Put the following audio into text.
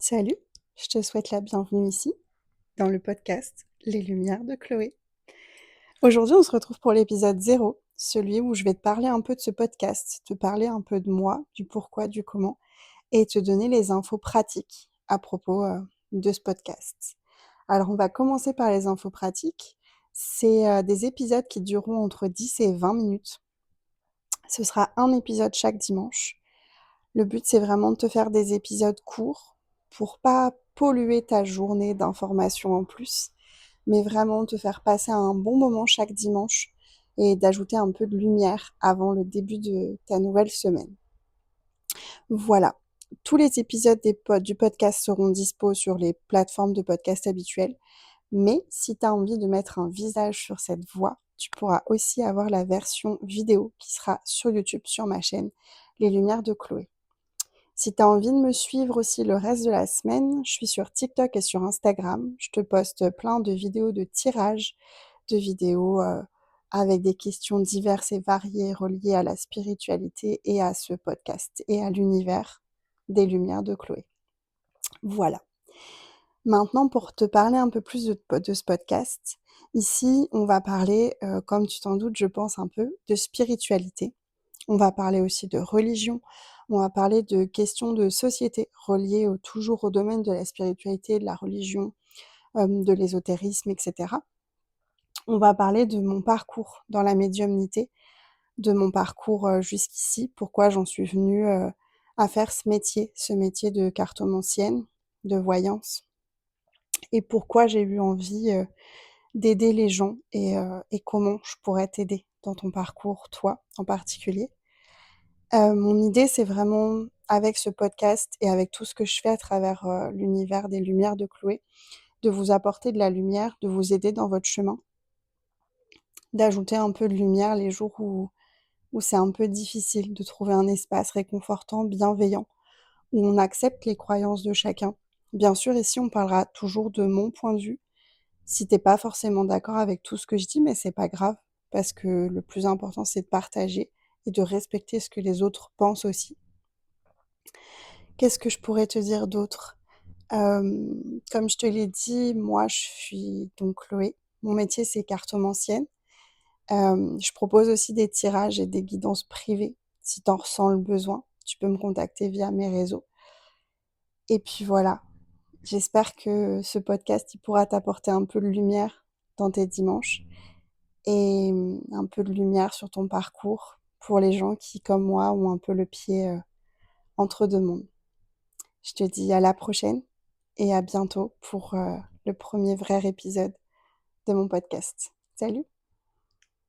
Salut, je te souhaite la bienvenue ici, dans le podcast Les Lumières de Chloé. Aujourd'hui, on se retrouve pour l'épisode 0, celui où je vais te parler un peu de ce podcast, te parler un peu de moi, du pourquoi, du comment, et te donner les infos pratiques à propos de ce podcast. Alors, on va commencer par les infos pratiques. C'est des épisodes qui dureront entre 10 et 20 minutes. Ce sera un épisode chaque dimanche. Le but, c'est vraiment de te faire des épisodes courts pour pas polluer ta journée d'informations en plus, mais vraiment te faire passer un bon moment chaque dimanche et d'ajouter un peu de lumière avant le début de ta nouvelle semaine. Voilà. Tous les épisodes du podcast seront dispo sur les plateformes de podcast habituelles, mais si tu as envie de mettre un visage sur cette voix, tu pourras aussi avoir la version vidéo qui sera sur YouTube, sur ma chaîne, Les Lumières de Chloé. Si tu as envie de me suivre aussi le reste de la semaine, je suis sur TikTok et sur Instagram. Je te poste plein de vidéos de tirages, de vidéos avec des questions diverses et variées reliées à la spiritualité et à ce podcast et à l'univers des Lumières de Chloé. Voilà. Maintenant, pour te parler un peu plus de ce podcast, ici, on va parler, comme tu t'en doutes, je pense un peu, de spiritualité. On va parler aussi de religion, on va parler de questions de société reliées toujours au domaine de la spiritualité, de la religion, de l'ésotérisme, etc. On va parler de mon parcours dans la médiumnité, de mon parcours jusqu'ici, pourquoi j'en suis venue à faire ce métier de cartomancienne, de voyance, et pourquoi j'ai eu envie d'aider les gens et comment je pourrais t'aider dans ton parcours, toi en particulier. Mon idée, c'est vraiment, avec ce podcast et avec tout ce que je fais à travers, l'univers des Lumières de Chloé, de vous apporter de la lumière, de vous aider dans votre chemin, d'ajouter un peu de lumière les jours où c'est un peu difficile, de trouver un espace réconfortant, bienveillant, où on accepte les croyances de chacun. Bien sûr, ici, on parlera toujours de mon point de vue. Si tu pas forcément d'accord avec tout ce que je dis, mais c'est pas grave, parce que le plus important, c'est de partager et de respecter ce que les autres pensent aussi. Qu'est-ce que je pourrais te dire d'autre? Comme je te l'ai dit, moi, je suis donc Chloé. Mon métier, c'est cartomancienne. Je propose aussi des tirages et des guidances privées. Si tu en ressens le besoin, tu peux me contacter via mes réseaux. Et puis voilà, j'espère que ce podcast, il pourra t'apporter un peu de lumière dans tes dimanches et un peu de lumière sur ton parcours pour les gens qui, comme moi, ont un peu le pied, entre 2 mondes. Je te dis à la prochaine et à bientôt pour le premier vrai épisode de mon podcast. Salut!